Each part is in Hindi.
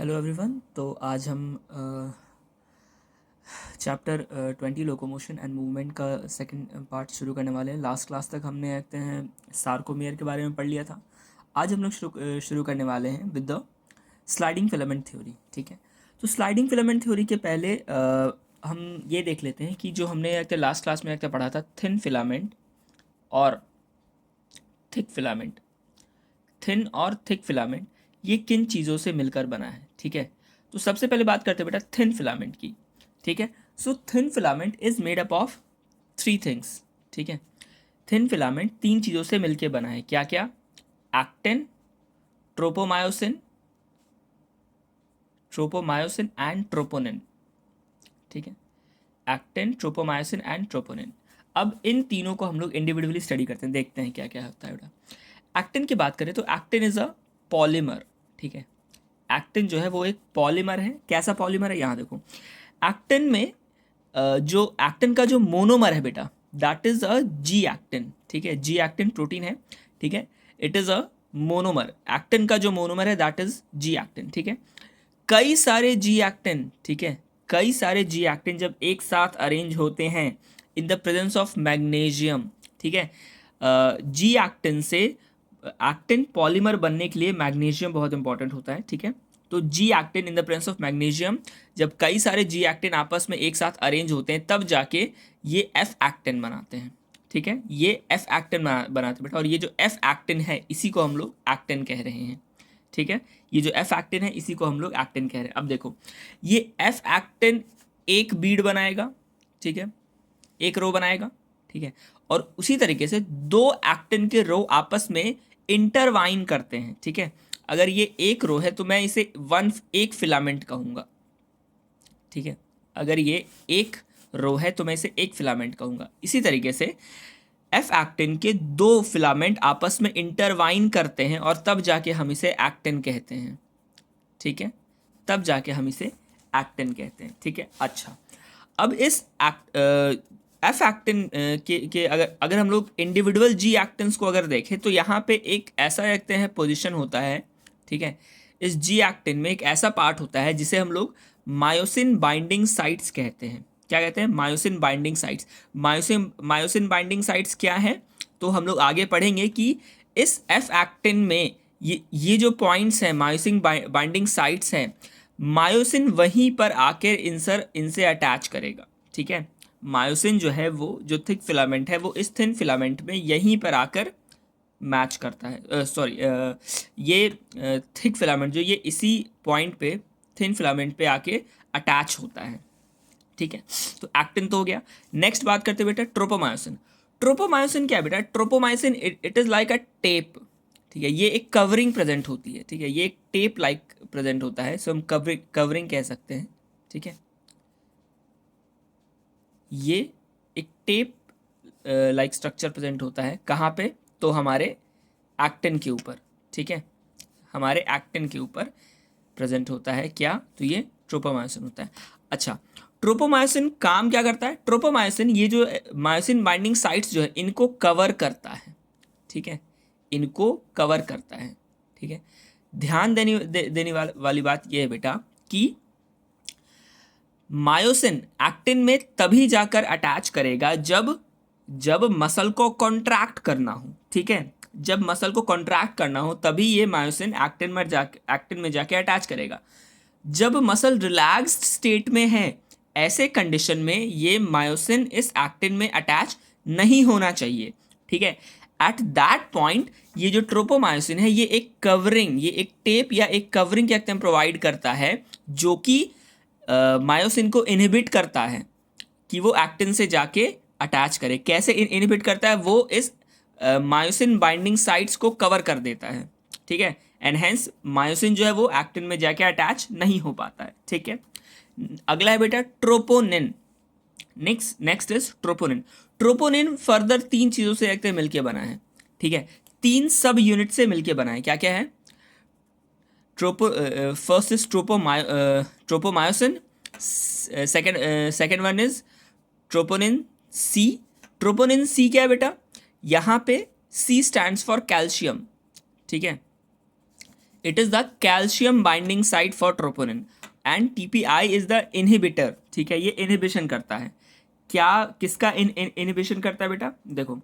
Hello everyone. तो आज हम चैप्टर 20 लोकोमोशन एंड मूवमेंट का सेकंड पार्ट शुरू करने वाले हैं। लास्ट क्लास तक हमने कहते हैं सार्कोमेयर के बारे में पढ़ लिया था। आज हम लोग शुरू करने वाले हैं with the sliding filament theory. ठीक है, तो स्लाइडिंग फिलामेंट थ्योरी के पहले हम ये देख लेते हैं कि जो हमने लास्ट क्लास में पढ़ा था थिन फिलामेंट और थिक फिलामेंट। थिन और थिक फिलामेंट ये किन चीज़ों से मिलकर बना है। ठीक है, तो सबसे पहले बात करते हैं बेटा थिन फिलामेंट की। ठीक है, so thin filament is made up of three things. ठीक है, थिन फिलामेंट तीन चीज़ों से मिलकर बना है। क्या क्या? Actin, tropomyosin tropomyosin and troponin. ठीक है, एक्टिन, ट्रोपोमायोसिन एंड ट्रोपोनिन। अब इन तीनों को हम लोग इंडिविजुअली स्टडी करते हैं, देखते हैं क्या क्या होता है बेटा। एक्टिन की बात करें तो एक्टिन इज अ पॉलीमर। ठीक है, एक्टिन जो है वो एक पॉलीमर है। कैसा पॉलीमर है? यहाँ देखो, एक्टिन में जो एक्टिन का जो मोनोमर है बेटा that is a G actin. ठीक है, जी एक्टिन प्रोटीन है। ठीक है, it is a monomer. Actin का जो मोनोमर है दैट इज जी एक्टिन। ठीक है, कई सारे जी एक्टिन, ठीक है, कई सारे जी एक्टिन जब एक साथ अरेंज होते हैं in the presence of magnesium. ठीक है, जी एक्टिन से एक्टिन पॉलीमर बनने के लिए मैग्नीशियम बहुत इंपॉर्टेंट होता है। ठीक है, तो G actin in the presence of magnesium, जब कई सारे जी एक्टिन आपस में एक साथ अरेंज होते हैं तब जाके ये एफ एक्टिन बनाते हैं। ठीक है, ये एफ एक्टिन बनाते हैं बेटा, और ये जो एफ एक्टिन है इसी को हम लोग एक्टिन कह रहे हैं। ठीक है, ये जो एफ एक्टिन है इसी को हम लोग एक्टिन कह रहे हैं। अब देखो, ये एफ एक्टिन एक बीड बनाएगा। ठीक है, एक रो बनाएगा। ठीक है, और उसी तरीके से दो एक्टिन के रो आपस में इंटरवाइन करते हैं। ठीक है, अगर ये एक रो है तो मैं इसे एक फिलामेंट कहूंगा। ठीक है, अगर ये एक रो है तो मैं इसे एक फिलामेंट कहूंगा। इसी तरीके से एफ एक्टिन के दो फिलामेंट आपस में इंटरवाइन करते हैं और तब जाके हम इसे एक्टिन कहते हैं। ठीक है, तब जाके हम इसे एक्टिन कहते हैं। ठीक है, अच्छा, अब इस एफ एक्टिन के अगर अगर हम लोग इंडिविजुअल जी एक्टिन्स को अगर देखें तो यहाँ पे एक ऐसा देखते हैं पोजीशन होता है। ठीक है, इस जी एक्टिन में एक ऐसा पार्ट होता है जिसे हम लोग मायोसिन बाइंडिंग साइट्स कहते हैं। क्या कहते हैं? Myosin binding sites. Myosin binding sites क्या है तो हम लोग आगे पढ़ेंगे कि इस एफ एक्टिन में ये जो पॉइंट्स हैं मायोसिन बाइंडिंग साइट्स हैं, मायोसिन वहीं पर आकर इनसे अटैच करेगा। ठीक है, मायोसिन जो है वो जो थिक फिलामेंट है वो इस थिन फिलामेंट में यहीं पर आकर मैच करता है। सॉरी, ये थिक फिलामेंट जो ये इसी पॉइंट पे थिन फिलामेंट पे आके अटैच होता है। ठीक है, तो एक्टिन तो हो गया। नेक्स्ट बात करते बेटा ट्रोपोमायोसिन। ट्रोपोमायोसिन क्या है बेटा? Tropomyosin it is like a tape. ठीक है, ये एक कवरिंग प्रेजेंट होती है। ठीक है, ये एक टेप लाइक प्रेजेंट होता है, सो हम कवरिंग कह सकते हैं। ठीक है, ये एक टेप लाइक स्ट्रक्चर प्रेजेंट होता है। कहाँ पे? तो हमारे एक्टिन के ऊपर। ठीक है, हमारे एक्टिन के ऊपर प्रेजेंट होता है। क्या? तो ये ट्रोपोमायोसिन होता है। अच्छा, ट्रोपोमायोसिन काम क्या करता है? ट्रोपोमायोसिन ये जो मायोसिन बाइंडिंग साइट्स जो है इनको कवर करता है। ठीक है, इनको कवर करता है। ठीक है, ध्यान देने वाली बात यह है बेटा कि मायोसिन एक्टिन में तभी जाकर अटैच करेगा जब जब मसल को कॉन्ट्रैक्ट करना हो। ठीक है, जब मसल को कॉन्ट्रैक्ट करना हो तभी ये मायोसिन एक्टिन में जाके अटैच करेगा। जब मसल रिलैक्स्ड स्टेट में है ऐसे कंडीशन में ये मायोसिन इस एक्टिन में अटैच नहीं होना चाहिए। ठीक है, एट दैट पॉइंट ये जो ट्रोपोमायोसिन है ये एक कवरिंग, ये एक टेप या एक कवरिंग क्या कहते हैं प्रोवाइड करता है, जो कि मायोसिन को इनहिबिट करता है कि वो एक्टिन से जाके अटैच करे। कैसे इनहिबिट करता है? वो इस मायोसिन बाइंडिंग साइट्स को कवर कर देता है। ठीक है, एंड हेंस मायोसिन जो है वो एक्टिन में जाके अटैच नहीं हो पाता है। ठीक है, अगला है बेटा troponin. Next is troponin. Troponin further तीन चीजों से एक मिलके बना है। ठीक है, तीन सब यूनिट से मिलके बना है। क्या क्या है? First is tropomyosin, second one is troponin C. Troponin C क्या है बेटा? यहाँ पे सी स्टैंड्स फॉर कैल्शियम। ठीक है, it is the calcium binding site for troponin and TPI is the inhibitor. ठीक है, ये इनहिबिशन करता है। क्या किसका इनहिबिशन करता है बेटा? देखो,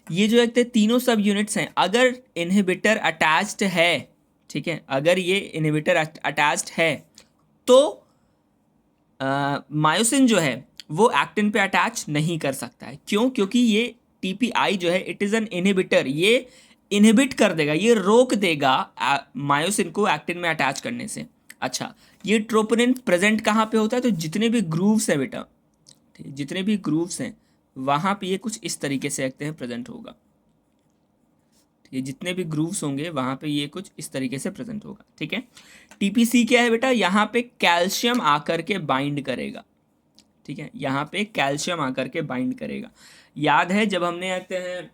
ये जो एक तीनों सब यूनिट्स हैं, अगर इनहिबिटर अटैच्ड है, ठीक है, अगर ये इनहिबिटर अटैच्ड है तो मायोसिन जो है वो एक्टिन पे अटैच नहीं कर सकता है। क्यों? क्योंकि ये टीपीआई जो है इट इज़ एन इनहिबिटर, ये इनहिबिट कर देगा, ये रोक देगा मायोसिन को एक्टिन में अटैच करने से। अच्छा, ये ट्रोपोनिन प्रेजेंट कहाँ पे होता है? तो जितने भी ग्रूव्स हैं बेटा, ठीक है, जितने भी ग्रूव्स हैं वहाँ पे ये कुछ इस तरीके से रखते हैं प्रेजेंट होगा। ठीक है, जितने भी ग्रूव्स होंगे वहाँ पे ये कुछ इस तरीके से प्रेजेंट होगा। ठीक है, टीपीसी क्या है बेटा? यहाँ पे कैल्शियम आकर के बाइंड करेगा। ठीक है, यहाँ पे कैल्शियम आकर के बाइंड करेगा। याद है जब हमने कहते हैं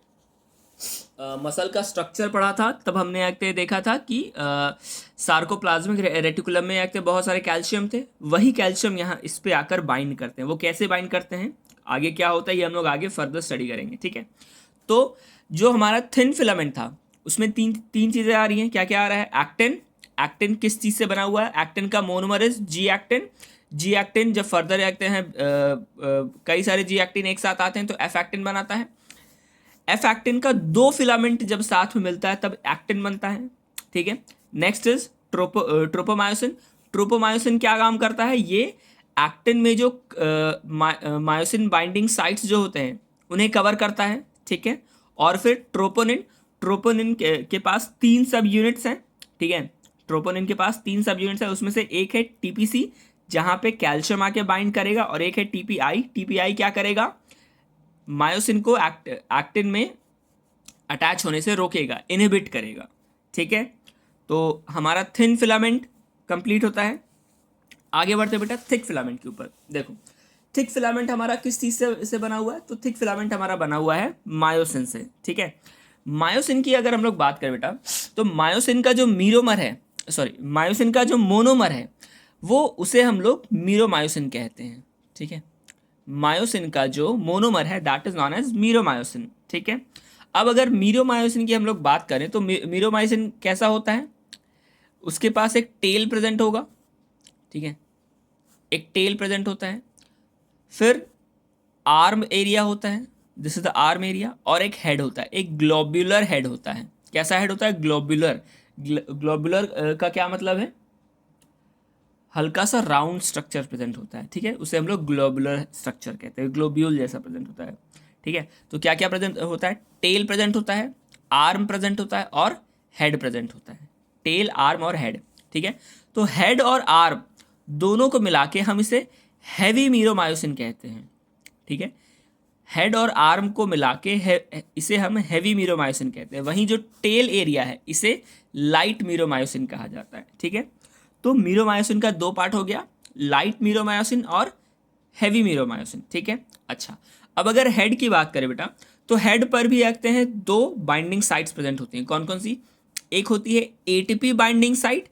मसल का स्ट्रक्चर पढ़ा था, तब हमने कहते देखा था कि सार्कोप्लाज्मिक रेटिकुलम में कहते बहुत सारे कैल्शियम थे, वही कैल्शियम यहाँ इस पे आकर बाइंड करते हैं। वो कैसे बाइंड करते हैं, आगे क्या होता है, ये हम लोग आगे फर्दर स्टडी करेंगे। ठीक है, तो जो हमारा थिन फिलामेंट था उसमें तीन तीन चीज़ें आ रही हैं। क्या क्या आ रहा है? एक्टिन। एक्टिन किस चीज़ से बना हुआ है? एक्टिन का monomer is G actin. G actin जब फर्दर रखते हैं कई सारे जी एक्टिन एक साथ आते हैं तो एफ एक्टिन बनाता है। एफ एक्टिन का दो फिलामेंट जब साथ में मिलता है तब एक्टिन बनता है। ठीक है, नेक्स्ट इज ट्रोपोमायोसिन। ट्रोपोमायोसिन क्या काम करता है? ये एक्टिन में जो मायोसिन बाइंडिंग साइट्स जो होते हैं उन्हें कवर करता है। ठीक है, और फिर ट्रोपोनिन। ट्रोपोनिन के पास तीन सब यूनिट्स हैं। ठीक है, ट्रोपोनिन के पास तीन सब यूनिट्स हैं, उसमें से एक है टीपीसी जहाँ पे कैल्शियम आके बाइंड करेगा, और एक है टीपीआई। टीपीआई क्या करेगा? मायोसिन को एक्टिन में अटैच होने से रोकेगा, इनहिबिट करेगा। ठीक है, तो हमारा थिन फिलामेंट कंप्लीट होता है। आगे बढ़ते बेटा थिक फिलामेंट के ऊपर। देखो, थिक फिलामेंट हमारा किस चीज़ से बना हुआ है? तो थिक फिलामेंट हमारा बना हुआ है मायोसिन से। ठीक है, मायोसिन की अगर हम लोग बात करें बेटा, तो मायोसिन का जो मीरोमर है, सॉरी, मायोसिन का जो मोनोमर है वो उसे हम लोग मीरोमायोसिन कहते हैं। ठीक है, मायोसिन का जो मोनोमर है that is known as meromyosin. ठीक है, अब अगर मीरोमायोसिन की हम लोग बात करें तो मीरोमायोसिन कैसा होता है? उसके पास एक टेल प्रेजेंट होगा। ठीक है, एक टेल प्रेजेंट होता है, फिर आर्म एरिया होता है, this is the arm area, और एक हेड होता है, एक ग्लोब्यूलर हेड होता है। कैसा हेड होता है? ग्लोब्यूलर। ग्लोब्यूलर का क्या मतलब है? हल्का सा राउंड स्ट्रक्चर प्रेजेंट होता है। ठीक है, उसे हम लोग ग्लोबुलर स्ट्रक्चर कहते हैं, ग्लोब्यूल जैसा प्रेजेंट होता है। ठीक है, तो क्या क्या प्रेजेंट होता है? टेल प्रेजेंट होता है, आर्म प्रेजेंट होता है, और हेड प्रेजेंट होता है। टेल, आर्म और हेड। ठीक है, तो हेड और आर्म दोनों को मिला के हम इसे हैवी मीरोमायोसिन कहते हैं। ठीक है, हेड और आर्म को मिला के इसे हम हैवी मीरोमायोसिन कहते हैं। वहीं जो टेल एरिया है इसे लाइट मीरोमायोसिन कहा जाता है। ठीक है, तो मीरोमायोसिन का दो पार्ट हो गया, लाइट मीरोमायोसिन और हैवी मीरोमायोसिन। ठीक है, अच्छा, अब अगर हेड की बात करें बेटा, तो हेड पर भी रखते हैं दो बाइंडिंग साइट्स प्रेजेंट होती हैं। कौन कौन सी? एक होती है ATP binding site.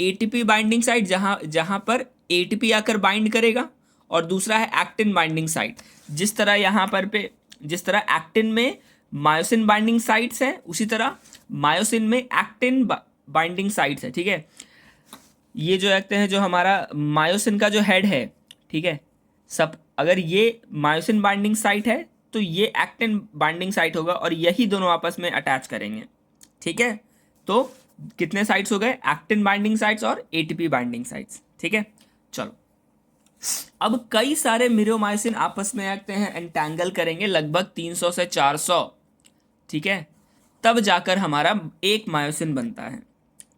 ATP binding site जहाँ जहाँ पर एटीपी आकर बाइंड करेगा, और दूसरा है एक्टिन बाइंडिंग साइट। जिस तरह यहाँ पर पे जिस तरह एक्टिन में मायोसिन बाइंडिंग साइट्स हैं, उसी तरह मायोसिन में एक्टिन बाइंडिंग साइट्स है। ठीक है, ये जो रखते हैं जो हमारा मायोसिन का जो हेड है, ठीक है, सब अगर ये मायोसिन बाइंडिंग साइट है तो ये एक्टिन बाइंडिंग साइट होगा, और यही दोनों आपस में अटैच करेंगे। ठीक है, तो कितने साइट्स हो गए? एक्टिन बाइंडिंग साइट्स और एटीपी बाइंडिंग साइट्स। ठीक है, चलो, अब कई सारे मिरोमायोसिन आपस में रखते हैं एंटैंगल करेंगे, लगभग 300 से 400। ठीक है, तब जाकर हमारा एक मायोसिन बनता है।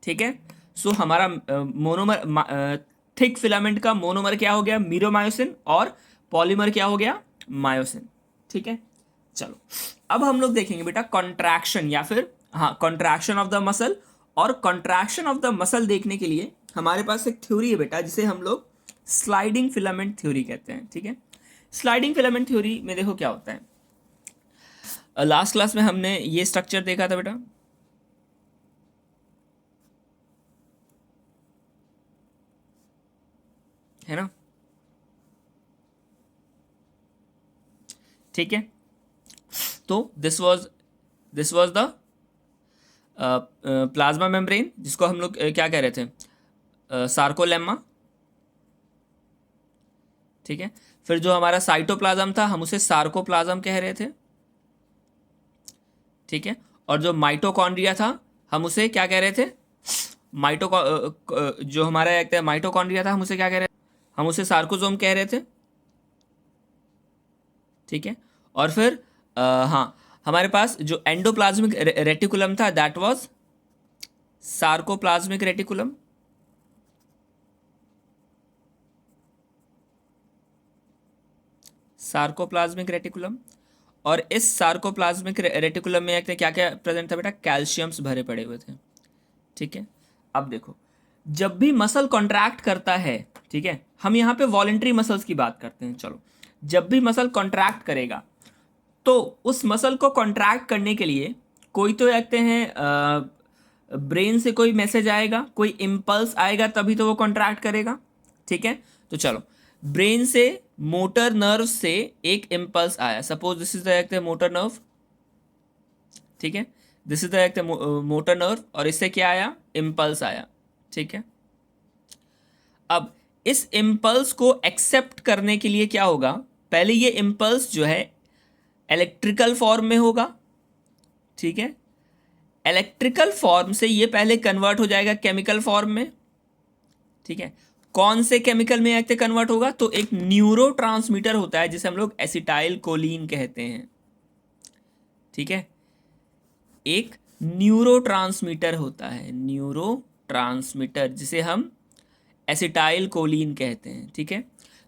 ठीक है, सो हमारा मोनोमर थिक फिलामेंट का मोनोमर क्या हो गया? मीरोमायोसिन, और पॉलीमर क्या हो गया? मायोसिन। ठीक है, चलो, अब हम लोग देखेंगे बेटा कॉन्ट्रैक्शन, या फिर हाँ, कॉन्ट्रैक्शन ऑफ द मसल। और कॉन्ट्रैक्शन ऑफ द मसल देखने के लिए हमारे पास एक थ्योरी है बेटा जिसे हम लोग स्लाइडिंग फिलामेंट थ्योरी कहते हैं। ठीक है, स्लाइडिंग फिलामेंट थ्योरी में देखो क्या होता है। लास्ट क्लास में हमने ये स्ट्रक्चर देखा था बेटा, है ना? ठीक है, तो this was the plasma membrane, जिसको हम लोग क्या कह रहे थे, सार्कोलेमा, ठीक है। फिर जो हमारा साइटोप्लाज्म था हम उसे सार्कोप्लाज्म कह रहे थे, ठीक है। और जो माइटोकॉन्ड्रिया था हम उसे क्या कह रहे थे, जो हमारा एक माइटोकॉन्ड्रिया था हम उसे क्या कह रहे थे, हम उसे सार्कोसोम कह रहे थे, ठीक है। और फिर हाँ, हमारे पास जो एंडोप्लाज्मिक रेटिकुलम था that was sarcoplasmic reticulum, sarcoplasmic reticulum. और इस सार्कोप्लाज्मिक रेटिकुलम में क्या क्या प्रेजेंट था बेटा, कैल्शियम्स भरे पड़े हुए थे, ठीक है। अब देखो, जब भी मसल कॉन्ट्रैक्ट करता है, ठीक है, हम यहाँ पे वॉलेंट्री मसल्स की बात करते हैं, चलो। जब भी मसल कॉन्ट्रैक्ट करेगा तो उस मसल को कॉन्ट्रैक्ट करने के लिए कोई तो कहते हैं ब्रेन से कोई मैसेज आएगा, कोई इम्पल्स आएगा, तभी तो वो कॉन्ट्रैक्ट करेगा, ठीक है। तो चलो, ब्रेन से मोटर नर्व से एक इम्पल्स आया, suppose this is the motor nerve, ठीक है, this is the motor nerve, और इससे क्या आया, इम्पल्स आया, ठीक है। अब इस इम्पल्स को एक्सेप्ट करने के लिए क्या होगा, पहले ये इम्पल्स जो है इलेक्ट्रिकल फॉर्म में होगा, ठीक है। इलेक्ट्रिकल फॉर्म से ये पहले कन्वर्ट हो जाएगा केमिकल फॉर्म में, ठीक है। कौन से केमिकल में ऐसे कन्वर्ट होगा, तो एक न्यूरोट्रांसमीटर होता है जिसे हम लोग एसिटाइल कोलिन कहते हैं, ठीक है। एक न्यूरोट्रांसमीटर होता है, न्यूरोट्रांसमीटर, जिसे हम एसिटाइल कोलिन कहते हैं, ठीक है।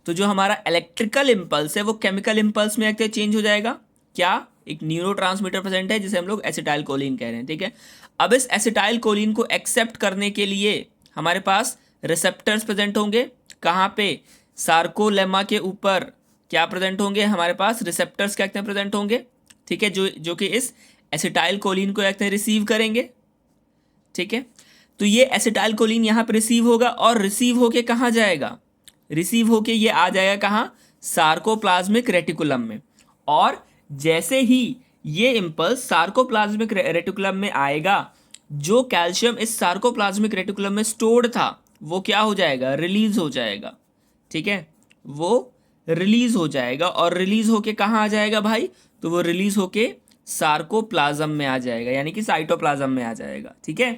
तो जो हमारा इलेक्ट्रिकल इम्पल्स है वो केमिकल इम्पल्स में चेंज हो जाएगा, क्या, एक न्यूरोट्रांसमीटर प्रेजेंट है जिसे हम लोग एसिटाइल कोलिन कह रहे हैं, ठीक है। अब इस एसिटाइल कोलिन को एक्सेप्ट करने के लिए हमारे पास रिसेप्टर्स प्रेजेंट होंगे, कहाँ पे, सार्कोलेमा के ऊपर क्या प्रेजेंट होंगे, हमारे पास रिसेप्टर्स क्या प्रेजेंट होंगे, ठीक है, जो कि इस एसिटाइल कोलिन को रिसीव करेंगे, ठीक है। तो ये एसिटाइल कोलिन यहाँ पर रिसीव होगा, और रिसीव होके कहाँ जाएगा, रिसीव होके ये आ जाएगा कहाँ, सार्कोप्लाज्मिक रेटिकुलम में। और जैसे ही ये इम्पल्स सार्कोप्लाज्मिक रेटिकुलम में आएगा, जो कैल्शियम इस सार्कोप्लाज्मिक रेटिकुलम में स्टोर्ड था वो क्या हो जाएगा, रिलीज हो जाएगा, ठीक है। वो रिलीज हो जाएगा, और रिलीज होके कहाँ आ जाएगा भाई, तो वो रिलीज होके सार्कोप्लाज्म में आ जाएगा, यानी कि साइटोप्लाज्म में आ जाएगा, ठीक है।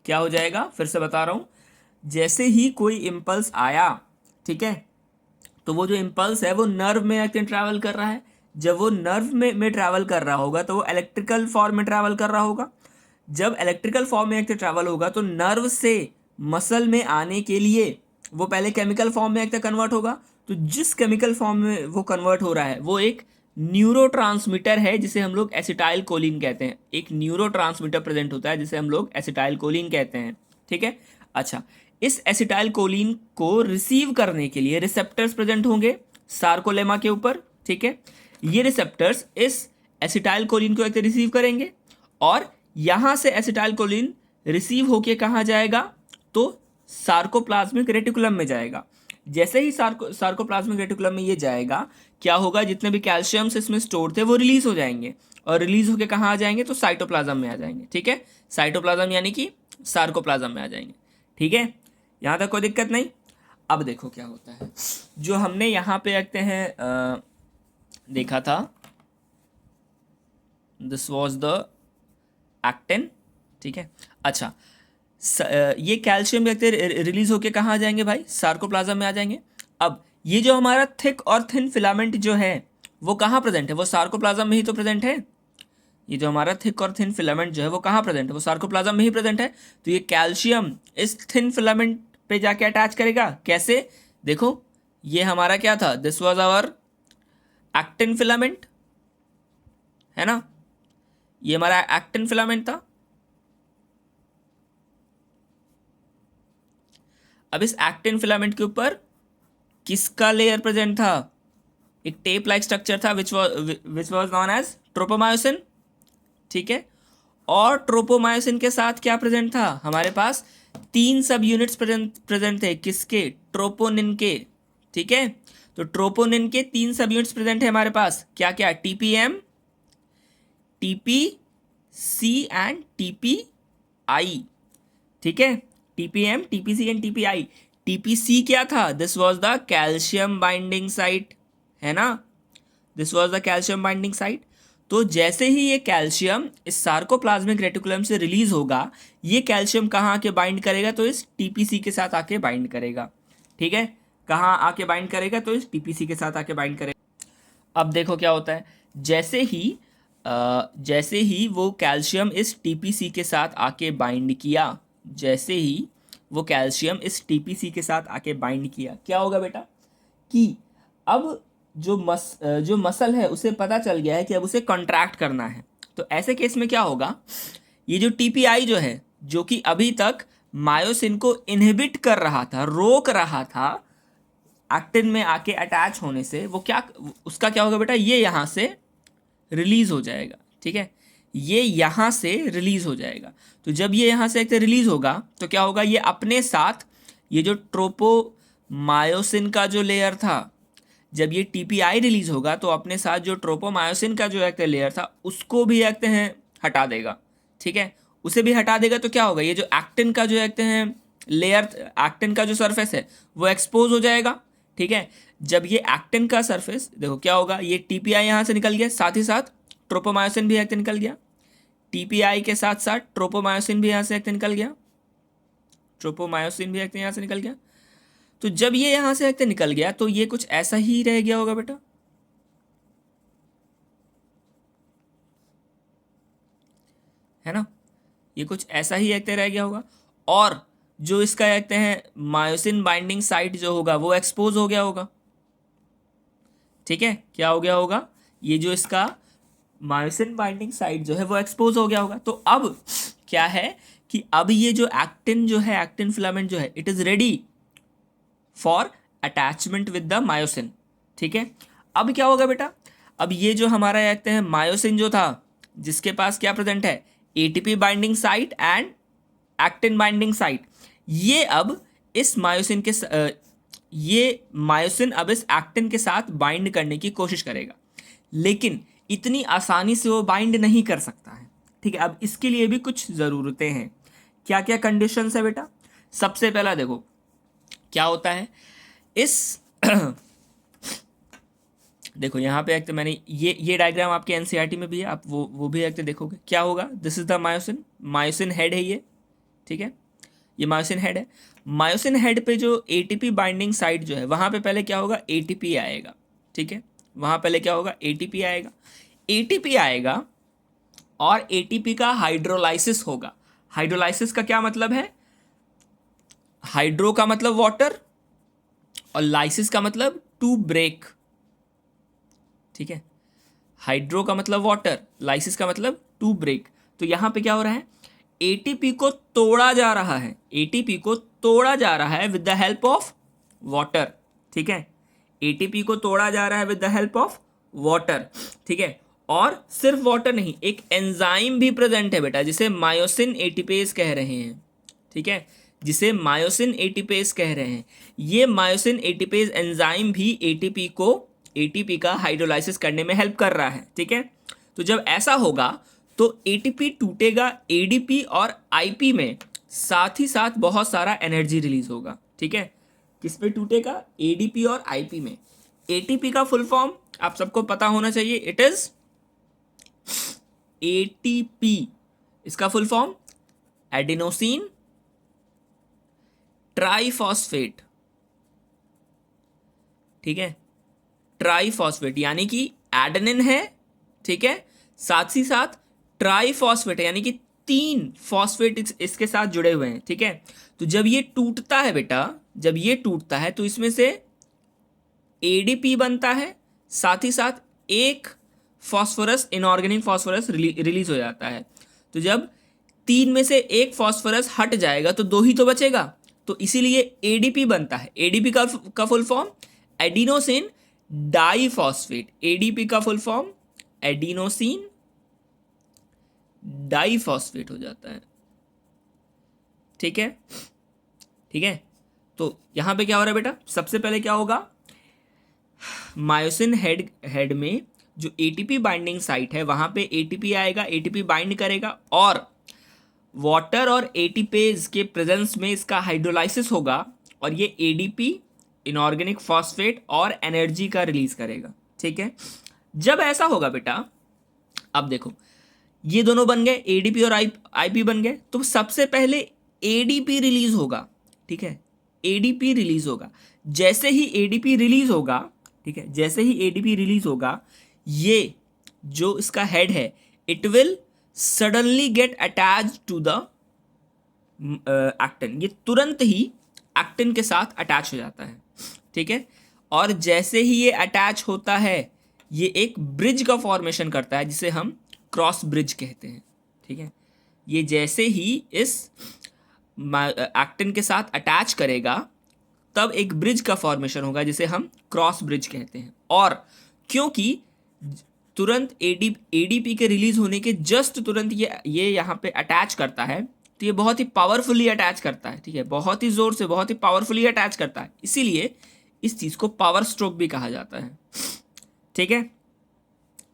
क्या हो जाएगा, फिर से बता रहा हूँ, जैसे ही कोई इम्पल्स आया, ठीक है, तो वो जो इम्पल्स है वो नर्व में ट्रैवल कर रहा है। जब वो नर्व में ट्रैवल कर रहा होगा तो वो इलेक्ट्रिकल फॉर्म में ट्रैवल कर रहा होगा। जब इलेक्ट्रिकल फॉर्म में ट्रैवल होगा तो नर्व से मसल में आने के लिए वो पहले केमिकल फॉर्म में कन्वर्ट होगा। तो जिस केमिकल फॉर्म में वो कन्वर्ट हो रहा है वो एक न्यूरोट्रांसमीटर है जिसे हम लोग एसिटाइल कोलिन कहते हैं। एक न्यूरोट्रांसमीटर प्रेजेंट होता है जिसे हम लोग एसिटाइल कोलिन कहते हैं, ठीक है। अच्छा, इस एसिटाइल कोलिन को रिसीव करने के लिए रिसेप्टर्स प्रेजेंट होंगे सार्कोलेमा के ऊपर, ठीक है। ये रिसेप्टर्स इस एसिटाइल कोलिन को रिसीव करेंगे, और यहाँ से एसिटाइल कोलिन रिसीव होके कहाँ जाएगा, तो सार्कोप्लाज्मिक रेटिकुलम में जाएगा। जैसे ही सार्कोप्लाज्मिक रेटिकुलम में ये जाएगा, क्या होगा, जितने भी कैल्शियम्स इसमें स्टोर थे वो रिलीज हो जाएंगे, और रिलीज होके कहाँ आ जाएंगे, तो साइटोप्लाज्म में आ जाएंगे, ठीक है। साइटोप्लाज्म यानी कि सार्कोप्लाज्म में आ जाएंगे, ठीक है। यहाँ तक कोई दिक्कत नहीं। अब देखो क्या होता है, जो हमने यहाँ पे रखते हैं देखा था, दिस वॉज द एक्टिन, ठीक है। अच्छा, ये कैल्शियम रिलीज होके कहाँ आ जाएंगे भाई, सार्कोप्लाज्म में आ जाएंगे। अब ये जो हमारा थिक और थिन फिलामेंट जो है वो कहाँ प्रेजेंट है, वो सार्कोप्लाज्म में ही तो प्रेजेंट है। ये जो हमारा थिक और थिन फिलामेंट जो है वो कहाँ प्रेजेंट है, वो सार्कोप्लाज्म में ही प्रेजेंट है। तो ये कैल्शियम इस थिन फिलामेंट पे जाके अटैच करेगा, कैसे, देखो, ये हमारा क्या था, this was our actin filament, है ना, ये हमारा एक्टिन फिलामेंट था। अब इस एक्टिन फिलामेंट के ऊपर किसका लेयर प्रेजेंट था, एक टेप लाइक स्ट्रक्चर था which was known as tropomyosin, ठीक है। और ट्रोपोमायोसिन के साथ क्या प्रेजेंट था, हमारे पास 3 सब यूनिट्स प्रेजेंट थे, किसके, ट्रोपोनिन के, ठीक है। तो ट्रोपोनिन के 3 सब यूनिट्स प्रेजेंट है हमारे पास, क्या क्या, टीपीएम, टीपीसी एंड टीपीजी, आई, ठीक है, TPM, TPC and TPI. TPC क्या था? This was the calcium binding site, है ना, this was the calcium binding site. तो जैसे ही ये कैल्शियम इस सार्कोप्लाज्मिक रेटिकुलम से रिलीज होगा, ये कैल्शियम कहाँ आके बाइंड करेगा? तो इस टीपीसी के साथ आके बाइंड करेगा, ठीक है, कहाँ आके बाइंड करेगा? तो इस टीपीसी के साथ आके बाइंड करेगा। अब देखो क्या होता है, जैसे ही वो कैल्शियम इस टीपीसी के साथ आके बाइंड किया, जैसे ही वो कैल्शियम इस टीपीसी के साथ आके बाइंड किया, क्या होगा बेटा कि अब जो मसल है उसे पता चल गया है कि अब उसे कॉन्ट्रैक्ट करना है। तो ऐसे केस में क्या होगा, ये जो टीपीआई जो है, जो कि अभी तक मायोसिन को इनहिबिट कर रहा था, रोक रहा था एक्टिन में आके अटैच होने से, वो क्या, उसका क्या होगा बेटा, ये यहाँ से रिलीज हो जाएगा, ठीक है, ये यहाँ से रिलीज हो जाएगा। तो जब ये यहाँ से रिलीज होगा तो क्या होगा, ये अपने साथ ये जो ट्रोपोमायोसिन का जो लेयर था, जब ये टीपीआई रिलीज होगा तो अपने साथ जो ट्रोपोमायोसिन का जो लेयर था उसको भी हटा देगा, ठीक है, उसे भी हटा देगा। तो क्या होगा, ये जो एक्टिन का जो लेयर, एक्टिन का जो सरफेस है वो एक्सपोज हो जाएगा, ठीक है। जब ये एक्टिन का सरफेस, देखो क्या होगा, ये टीपीआई यहाँ से निकल गया, साथ ही साथ ट्रोपोमायोसिन भी निकल गया, टीपीआई के साथ साथ ट्रोपोमायोसिन भी यहाँ से निकल गया, ट्रोपोमायोसिन भी यहाँ से निकल गया। तो जब ये यहाँ से निकल गया तो ये कुछ ऐसा ही रह गया होगा बेटा, है ना, ये कुछ ऐसा ही रह गया होगा। और जो इसका मायोसिन बाइंडिंग साइट जो होगा वो एक्सपोज हो गया होगा, ठीक है, क्या हो गया होगा, ये जो इसका मायोसिन बाइंडिंग साइट जो है वो एक्सपोज हो गया होगा। तो अब क्या है कि अब ये जो एक्टिन जो है, एक्टिन फिलामेंट जो है, it is ready for attachment with the myosin, ठीक है। अब क्या होगा बेटा, अब ये जो हमारा मायोसिन जो था, जिसके पास क्या प्रेजेंट है, ATP binding site and actin binding site, ये अब इस मायोसिन के ये मायोसिन अब इस एक्टिन के साथ बाइंड करने की कोशिश करेगा, लेकिन इतनी आसानी से वो बाइंड नहीं कर सकता है, ठीक है। अब इसके लिए भी कुछ ज़रूरतें हैं। क्या क्या कंडीशंस है बेटा? सबसे पहला देखो क्या होता है इस देखो यहाँ पे मैंने ये डायग्राम आपके एनसीईआरटी में भी है, आप वो भी देखोगे। क्या होगा, this is the myosin, myosin head है ये, ठीक है, ये मायोसिन हेड है। मायोसिन हेड पे जो एटीपी बाइंडिंग साइट जो है, वहाँ पे पहले क्या होगा, एटीपी आएगा, ठीक है, वहाँ पहले क्या होगा, एटीपी आएगा, एटीपी आएगा और एटीपी का हाइड्रोलाइसिस होगा। हाइड्रोलाइसिस का क्या मतलब है, हाइड्रो का मतलब वाटर और लाइसिस का मतलब टू ब्रेक, ठीक है, हाइड्रो का मतलब वाटर, लाइसिस का मतलब टू ब्रेक। तो यहां पे क्या हो रहा है, एटीपी को तोड़ा जा रहा है, एटीपी को तोड़ा जा रहा है with the help of water, ठीक है, एटीपी को तोड़ा जा रहा है with the help of water, ठीक है। और सिर्फ वाटर नहीं, एक एंजाइम भी प्रेजेंट है बेटा, जिसे मायोसिन एटीपेज कह रहे हैं, ठीक है, जिसे मायोसिन एटीपेज कह रहे हैं। ये मायोसिन एटीपेज एंजाइम भी एटीपी का हाइड्रोलाइसिस करने में हेल्प कर रहा है, ठीक है। तो जब ऐसा होगा तो एटीपी टूटेगा एडीपी और आईपी में, साथ ही साथ बहुत सारा एनर्जी रिलीज होगा, ठीक है। किस पे टूटेगा, एडीपी और आईपी में। एटीपी का फुल फॉर्म आप सबको पता होना चाहिए, इट इज एटीपी, इसका फुल फॉर्म एडिनोसिन ट्राइफॉस्फेट, ठीक है, ट्राइफॉस्फेट यानी कि एडेनिन है, ठीक है, साथ ही साथ ट्राइफॉस्फेट यानी कि 3 फॉस्फेट इसके साथ जुड़े हुए हैं, ठीक है। तो जब ये टूटता है बेटा, जब ये टूटता है तो इसमें से एडीपी बनता है, साथ ही साथ एक फॉस्फोरस, इनऑर्गेनिक फॉस्फोरस रिलीज हो जाता है। तो जब 3 में से एक फॉस्फोरस हट जाएगा तो 2 ही तो बचेगा, तो इसीलिए एडीपी बनता है। एडीपी का full form adenosine diphosphate, ADP का फुल फॉर्म एडिनोसिन डाइफॉस्फेट हो जाता है, ठीक है, ठीक है। तो यहां पे क्या हो रहा है बेटा, सबसे पहले क्या होगा, मायोसिन हेड में जो एटीपी बाइंडिंग साइट है वहां पे एटीपी आएगा, एटीपी बाइंड करेगा और वाटर और एटीपेज के प्रेजेंस में इसका हाइड्रोलाइसिस होगा और ये एडीपी इनऑर्गेनिक फॉस्फेट और एनर्जी का रिलीज करेगा। ठीक है, जब ऐसा होगा बेटा, अब देखो ये दोनों बन गए, एडीपी और आईपी बन गए, तो सबसे पहले एडीपी रिलीज होगा। ठीक है, एडीपी रिलीज होगा। जैसे ही एडीपी रिलीज होगा, ठीक है, जैसे ही एडीपी रिलीज होगा, ये जो इसका हेड है it will suddenly get attach to the actin. ये तुरंत ही एक्टिन के साथ अटैच हो जाता है। ठीक है, और जैसे ही ये अटैच होता है ये एक ब्रिज का फॉर्मेशन करता है जिसे हम क्रॉस ब्रिज कहते हैं। ठीक है, ये जैसे ही इस एक्टिन के साथ अटैच करेगा तब एक ब्रिज का फॉर्मेशन होगा जिसे हम क्रॉस ब्रिज कहते हैं। और क्योंकि तुरंत एडीपी के रिलीज होने के जस्ट तुरंत ये यहाँ पे अटैच करता है, तो ये बहुत ही पावरफुली अटैच करता है। ठीक है, बहुत ही जोर से, बहुत ही पावरफुली अटैच करता है, इसीलिए इस चीज को पावर स्ट्रोक भी कहा जाता है। ठीक है,